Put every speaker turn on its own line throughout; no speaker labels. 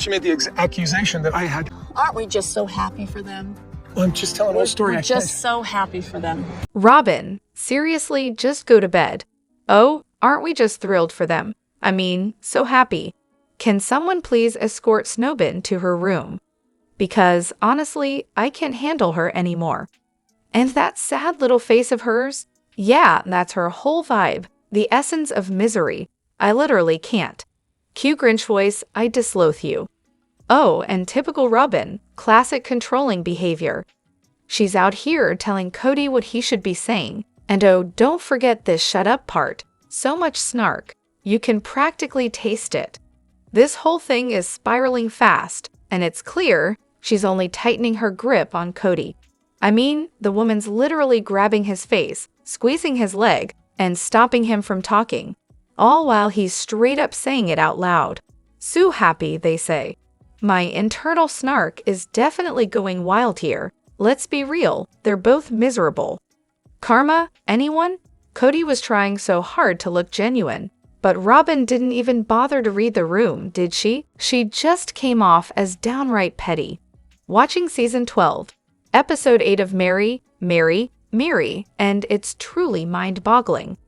She made the accusation that I had.
Aren't we just so happy for them?
Well, I'm just telling her story.
We're just so happy for them.
Robyn, seriously, just go to bed. Oh, aren't we just thrilled for them? I mean, so happy. Can someone please escort Snowbin to her room? Because, honestly, I can't handle her anymore. And that sad little face of hers? Yeah, that's her whole vibe, the essence of misery. I literally can't. Cue Grinch voice, I disloathe you. Oh, and typical Robyn, classic controlling behavior. She's out here telling Kody what he should be saying. And oh, don't forget this shut up part. So much snark. You can practically taste it. This whole thing is spiraling fast, and it's clear she's only tightening her grip on Kody. I mean, the woman's literally grabbing his face, squeezing his leg, and stopping him from talking, all while he's straight up saying it out loud. So happy, they say. My internal snark is definitely going wild here. Let's be real, they're both miserable. Karma? Anyone? Kody was trying so hard to look genuine. But Robyn didn't even bother to read the room, did she? She just came off as downright petty. Watching Season 12, Episode 8 of Meri, and it's truly mind-boggling.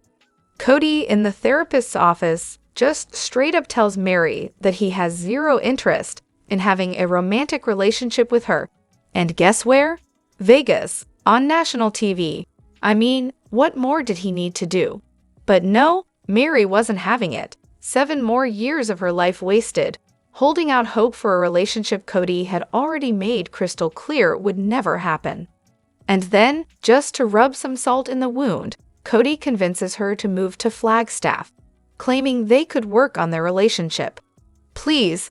Kody, in the therapist's office, just straight up tells Meri that he has zero interest in having a romantic relationship with her. And guess where? Vegas, on national TV. I mean, what more did he need to do? But no, Meri wasn't having it. 7 more years of her life wasted, holding out hope for a relationship Kody had already made crystal clear would never happen. And then, just to rub some salt in the wound, Kody convinces her to move to Flagstaff, claiming they could work on their relationship. Please.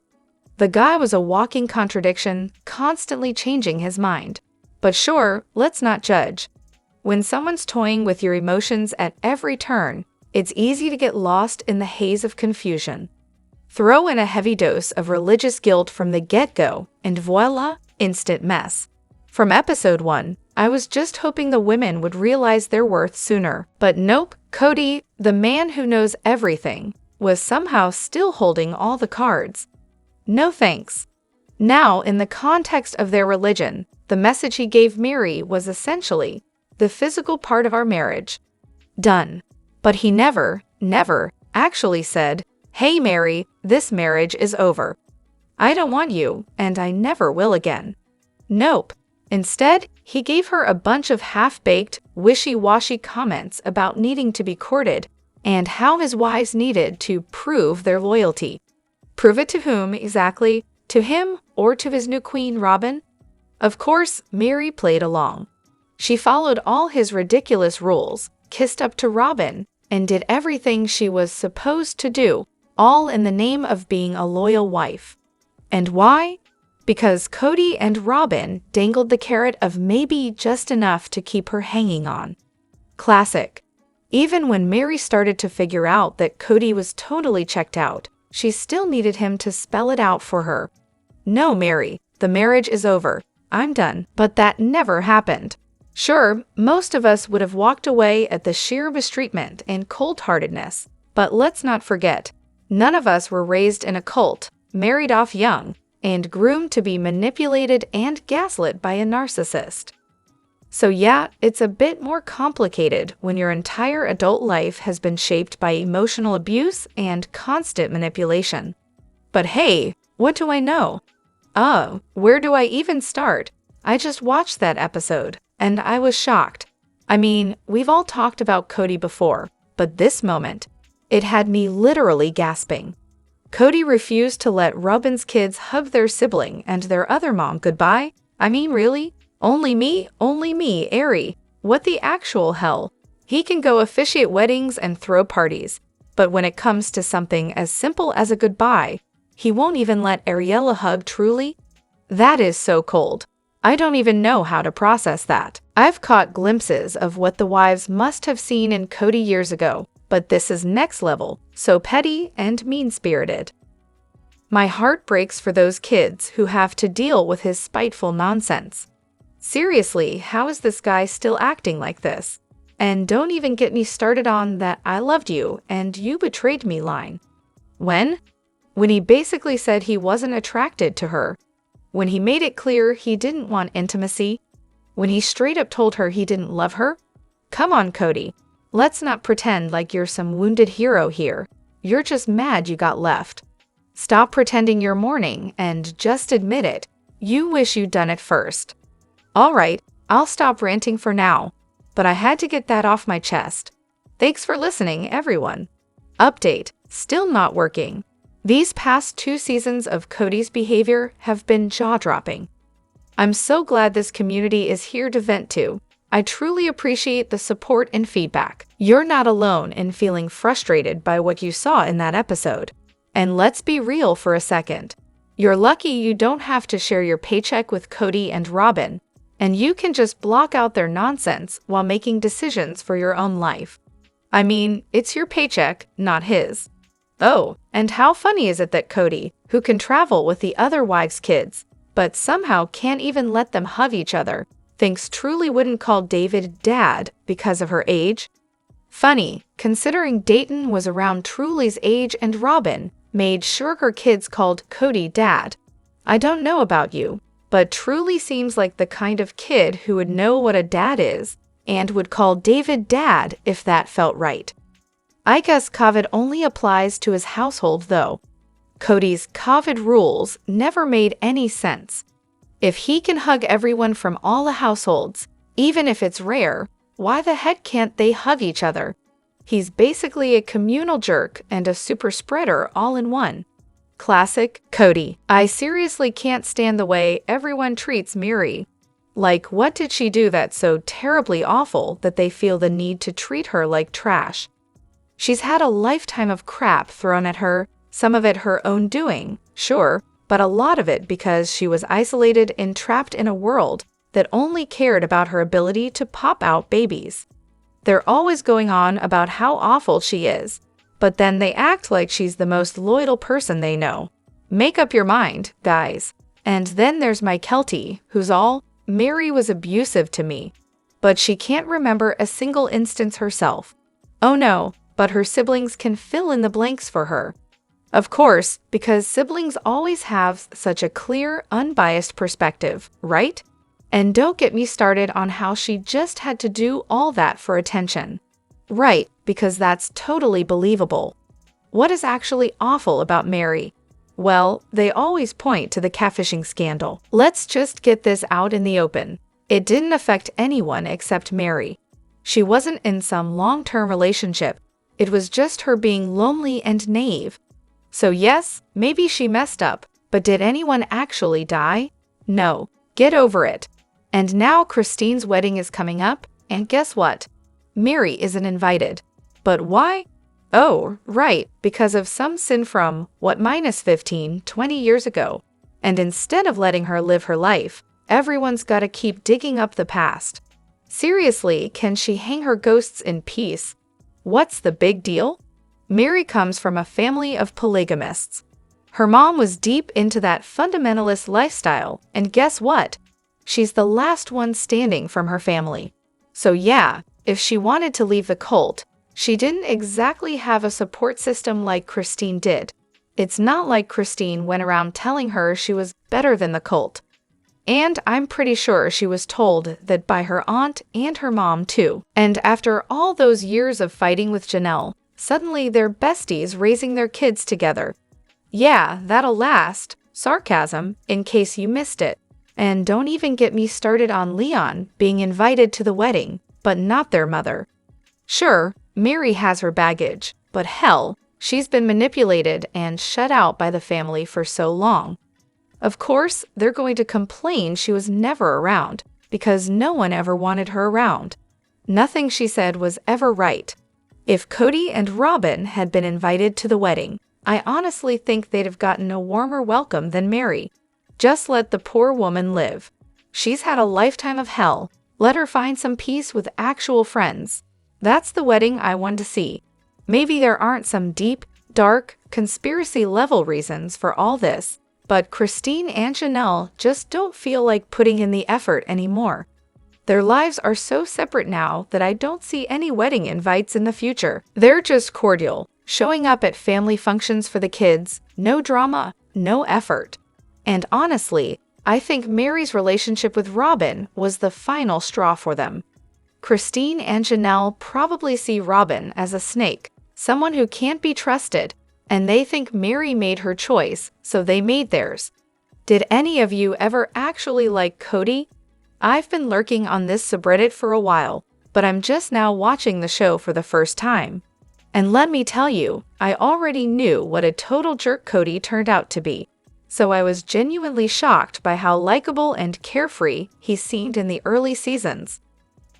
The guy was a walking contradiction, constantly changing his mind. But sure, let's not judge. When someone's toying with your emotions at every turn, it's easy to get lost in the haze of confusion. Throw in a heavy dose of religious guilt from the get-go, and voila, instant mess. From episode 1, I was just hoping the women would realize their worth sooner. But nope, Kody, the man who knows everything, was somehow still holding all the cards. No thanks. Now, in the context of their religion, the message he gave Meri was essentially, the physical part of our marriage. Done. But he never actually said, hey Meri, this marriage is over. I don't want you, and I never will again. Nope. Instead, he gave her a bunch of half-baked, wishy-washy comments about needing to be courted and how his wives needed to prove their loyalty. Prove it to whom exactly? To him or to his new queen, Robyn? Of course, Meri played along. She followed all his ridiculous rules, kissed up to Robyn, and did everything she was supposed to do, all in the name of being a loyal wife. And why? Because Kody and Robyn dangled the carrot of maybe just enough to keep her hanging on. Classic. Even when Meri started to figure out that Kody was totally checked out, she still needed him to spell it out for her. No, Meri, the marriage is over. I'm done. But that never happened. Sure, most of us would have walked away at the sheer mistreatment and cold-heartedness. But let's not forget, none of us were raised in a cult, married off young, and groomed to be manipulated and gaslit by a narcissist. So yeah, it's a bit more complicated when your entire adult life has been shaped by emotional abuse and constant manipulation. But hey, what do I know? Where do I even start? I just watched that episode, and I was shocked. I mean, we've all talked about Kody before, but this moment, it had me literally gasping. Kody refused to let Robyn's kids hug their sibling and their other mom goodbye? I mean, really? Only me, Eri. What the actual hell? He can go officiate weddings and throw parties, but when it comes to something as simple as a goodbye, he won't even let Ariella hug truly? That is so cold. I don't even know how to process that. I've caught glimpses of what the wives must have seen in Kody years ago, but this is next level, so petty and mean-spirited. My heart breaks for those kids who have to deal with his spiteful nonsense. Seriously, how is this guy still acting like this? And don't even get me started on that I loved you and you betrayed me line. When? when he basically said he wasn't attracted to her, when he made it clear he didn't want intimacy, when he straight up told her he didn't love her? Come on, Kody. Let's not pretend like you're some wounded hero here. You're just mad you got left. Stop pretending you're mourning and just admit it. You wish you'd done it first. Alright, I'll stop ranting for now, but I had to get that off my chest. Thanks for listening, everyone. Update, still not working. These past 2 seasons of Kody's behavior have been jaw-dropping. I'm so glad this community is here to vent to. I truly appreciate the support and feedback. You're not alone in feeling frustrated by what you saw in that episode. And let's be real for a second. You're lucky you don't have to share your paycheck with Kody and Robyn, and you can just block out their nonsense while making decisions for your own life. I mean, it's your paycheck, not his. Oh, and how funny is it that Kody, who can travel with the other wives' kids, but somehow can't even let them hug each other, thinks Truly wouldn't call David dad because of her age? Funny, considering Dayton was around Truly's age and Robyn made sure her kids called Kody dad. I don't know about you, but Truly seems like the kind of kid who would know what a dad is and would call David dad if that felt right. I guess COVID only applies to his household though. Kody's COVID rules never made any sense. If he can hug everyone from all the households, even if it's rare, why the heck can't they hug each other? He's basically a communal jerk and a super spreader all in one. Classic Kody. I seriously can't stand the way everyone treats Meri. Like, what did she do that's so terribly awful that they feel the need to treat her like trash? She's had a lifetime of crap thrown at her, some of it her own doing, sure, but a lot of it because she was isolated and trapped in a world that only cared about her ability to pop out babies. They're always going on about how awful she is, but then they act like she's the most loyal person they know. Make up your mind, guys. And then there's my Keltie, who's all, Meri was abusive to me, but she can't remember a single instance herself. Oh no, but her siblings can fill in the blanks for her. Of course, because siblings always have such a clear, unbiased perspective, right? And don't get me started on how she just had to do all that for attention. Right, because that's totally believable. What is actually awful about Meri? Well, they always point to the catfishing scandal. Let's just get this out in the open. It didn't affect anyone except Meri. She wasn't in some long-term relationship. It was just her being lonely and naive. So yes, maybe she messed up, but did anyone actually die? No. Get over it. And now Christine's wedding is coming up, and guess what? Meri isn't invited. But why? Oh, right, because of some sin from, minus 15, 20 years ago. And instead of letting her live her life, everyone's gotta keep digging up the past. Seriously, can she hang her ghosts in peace? What's the big deal? Meri comes from a family of polygamists. Her mom was deep into that fundamentalist lifestyle, and guess what? She's the last one standing from her family. So yeah, if she wanted to leave the cult, she didn't exactly have a support system like Christine did. It's not like Christine went around telling her she was better than the cult. And I'm pretty sure she was told that by her aunt and her mom too. And after all those years of fighting with Janelle, suddenly they're besties raising their kids together. Yeah, that'll last. Sarcasm, in case you missed it. And don't even get me started on Leon being invited to the wedding, but not their mother. Sure, Meri has her baggage, but hell, she's been manipulated and shut out by the family for so long. Of course, they're going to complain she was never around, because no one ever wanted her around. Nothing she said was ever right. If Kody and Robyn had been invited to the wedding, I honestly think they'd have gotten a warmer welcome than Meri. Just let the poor woman live. She's had a lifetime of hell. Let her find some peace with actual friends. That's the wedding I want to see. Maybe there aren't some deep, dark, conspiracy-level reasons for all this, but Christine and Janelle just don't feel like putting in the effort anymore. Their lives are so separate now that I don't see any wedding invites in the future. They're just cordial, showing up at family functions for the kids, no drama, no effort. And honestly, I think Meri's relationship with Robyn was the final straw for them. Christine and Janelle probably see Robyn as a snake, someone who can't be trusted, and they think Meri made her choice, so they made theirs. Did any of you ever actually like Kody? I've been lurking on this subreddit for a while, but I'm just now watching the show for the first time. And let me tell you, I already knew what a total jerk Kody turned out to be. So I was genuinely shocked by how likable and carefree he seemed in the early seasons.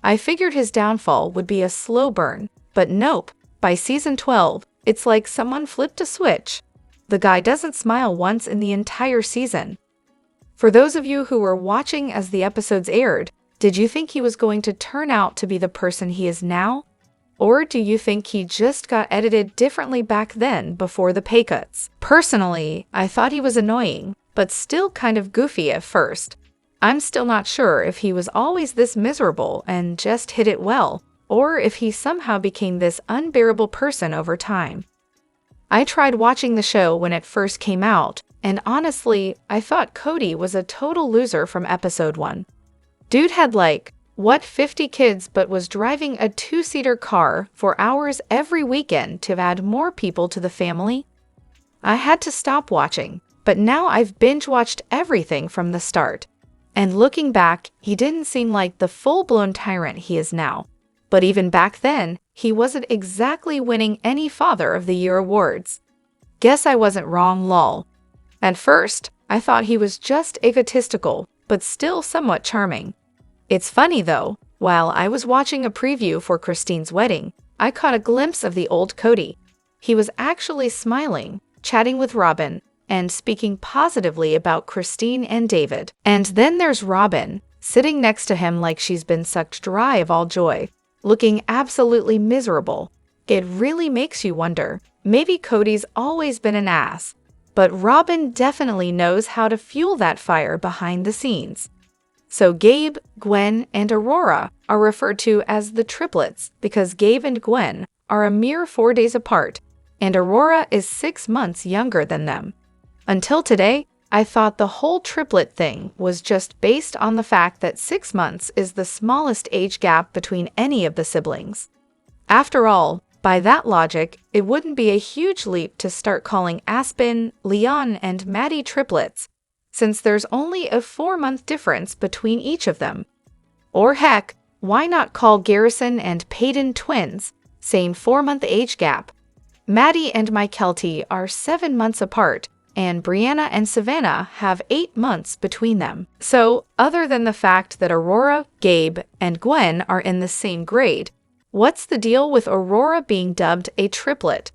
I figured his downfall would be a slow burn, but nope, by season 12, it's like someone flipped a switch. The guy doesn't smile once in the entire season. For those of you who were watching as the episodes aired, did you think he was going to turn out to be the person he is now? Or do you think he just got edited differently back then before the pay cuts? Personally, I thought he was annoying, but still kind of goofy at first. I'm still not sure if he was always this miserable and just hit it well, or if he somehow became this unbearable person over time. I tried watching the show when it first came out, and honestly, I thought Kody was a total loser from episode 1. Dude had 50 kids but was driving a 2-seater car for hours every weekend to add more people to the family? I had to stop watching, but now I've binge-watched everything from the start. And looking back, he didn't seem like the full-blown tyrant he is now. But even back then, he wasn't exactly winning any Father of the Year awards. Guess I wasn't wrong, lol. At first, I thought he was just egotistical, but still somewhat charming. It's funny though, while I was watching a preview for Christine's wedding, I caught a glimpse of the old Kody. He was actually smiling, chatting with Robyn, and speaking positively about Christine and David. And then there's Robyn, sitting next to him like she's been sucked dry of all joy, looking absolutely miserable. It really makes you wonder, maybe Kody's always been an ass, but Robyn definitely knows how to fuel that fire behind the scenes. So Gabe, Gwen, and Aurora are referred to as the triplets because Gabe and Gwen are a mere 4 days apart, and Aurora is 6 months younger than them. Until today, I thought the whole triplet thing was just based on the fact that 6 months is the smallest age gap between any of the siblings. After all, by that logic, it wouldn't be a huge leap to start calling Aspen, Leon, and Maddie triplets, since there's only a 4-month difference between each of them. Or heck, why not call Garrison and Peyton twins, same 4-month age gap? Maddie and Mykelti are 7 months apart, and Brianna and Savannah have 8 months between them. So, other than the fact that Aurora, Gabe, and Gwen are in the same grade, what's the deal with Aurora being dubbed a triplet?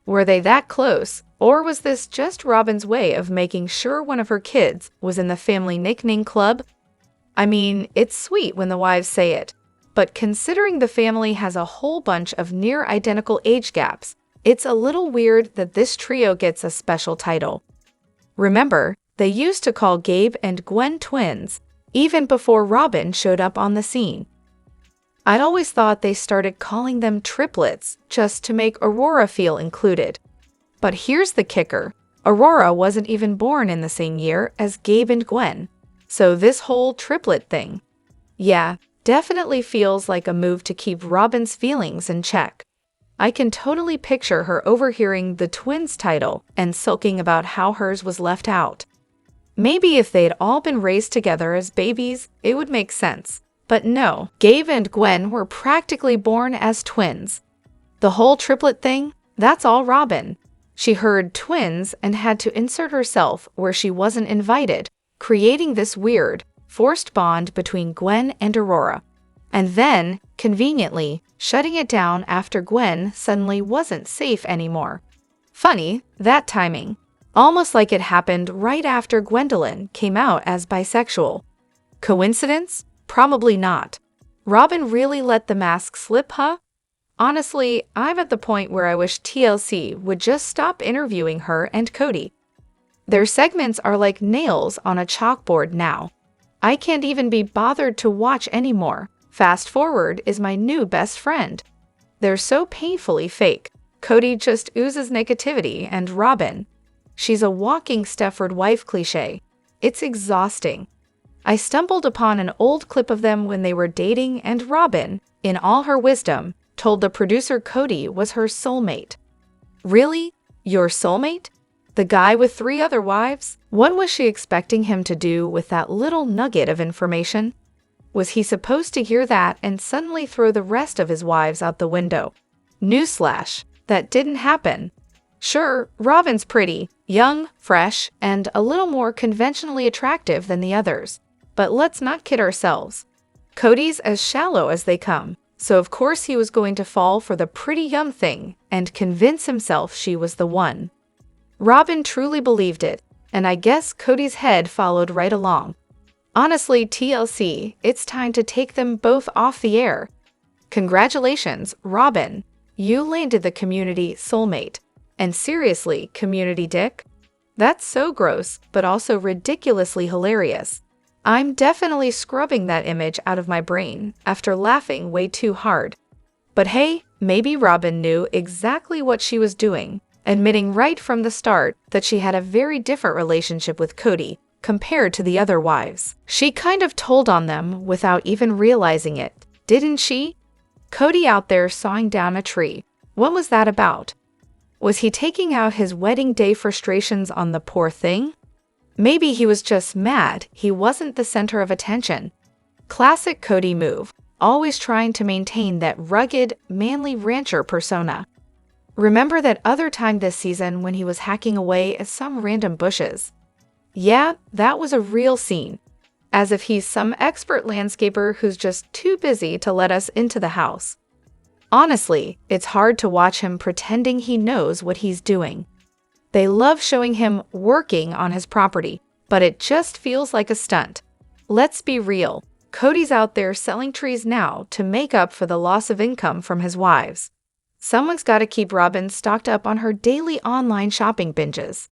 Were they that close? Or was this just Robyn's way of making sure one of her kids was in the family nickname club? I mean, it's sweet when the wives say it, but considering the family has a whole bunch of near-identical age gaps, it's a little weird that this trio gets a special title. Remember, they used to call Gabe and Gwen twins, even before Robyn showed up on the scene. I'd always thought they started calling them triplets just to make Aurora feel included. But here's the kicker. Aurora wasn't even born in the same year as Gabe and Gwen. So this whole triplet thing, yeah, definitely feels like a move to keep Robyn's feelings in check. I can totally picture her overhearing the twins title and sulking about how hers was left out. Maybe if they'd all been raised together as babies, it would make sense. But no, Gabe and Gwen were practically born as twins. The whole triplet thing, that's all Robyn. She heard twins and had to insert herself where she wasn't invited, creating this weird, forced bond between Gwen and Aurora. And then, conveniently, shutting it down after Gwen suddenly wasn't safe anymore. Funny, that timing. Almost like it happened right after Gwendolyn came out as bisexual. Coincidence? Probably not. Robyn really let the mask slip, huh? Honestly, I'm at the point where I wish TLC would just stop interviewing her and Kody. Their segments are like nails on a chalkboard now. I can't even be bothered to watch anymore. Fast Forward is my new best friend. They're so painfully fake. Kody just oozes negativity, and Robyn, she's a walking Stepford wife cliché. It's exhausting. I stumbled upon an old clip of them when they were dating, and Robyn, in all her wisdom, told the producer Kody was her soulmate. Really? Your soulmate? The guy with 3 other wives? What was she expecting him to do with that little nugget of information? Was he supposed to hear that and suddenly throw the rest of his wives out the window? Newsflash, that didn't happen. Sure, Robyn's pretty, young, fresh, and a little more conventionally attractive than the others. But let's not kid ourselves. Kody's as shallow as they come, so of course he was going to fall for the pretty young thing and convince himself she was the one. Robyn truly believed it, and I guess Kody's head followed right along. Honestly, TLC, it's time to take them both off the air. Congratulations, Robyn. You landed the community soulmate. And seriously, community dick? That's so gross, but also ridiculously hilarious. I'm definitely scrubbing that image out of my brain after laughing way too hard. But hey, maybe Robyn knew exactly what she was doing, admitting right from the start that she had a very different relationship with Kody compared to the other wives. She kind of told on them without even realizing it, didn't she? Kody out there sawing down a tree. What was that about? Was he taking out his wedding day frustrations on the poor thing? Maybe he was just mad he wasn't the center of attention. Classic Kody move, always trying to maintain that rugged, manly rancher persona. Remember that other time this season when he was hacking away at some random bushes? Yeah, that was a real scene. As if he's some expert landscaper who's just too busy to let us into the house. Honestly, it's hard to watch him pretending he knows what he's doing. They love showing him working on his property, but it just feels like a stunt. Let's be real, Kody's out there selling trees now to make up for the loss of income from his wives. Someone's got to keep Robyn stocked up on her daily online shopping binges.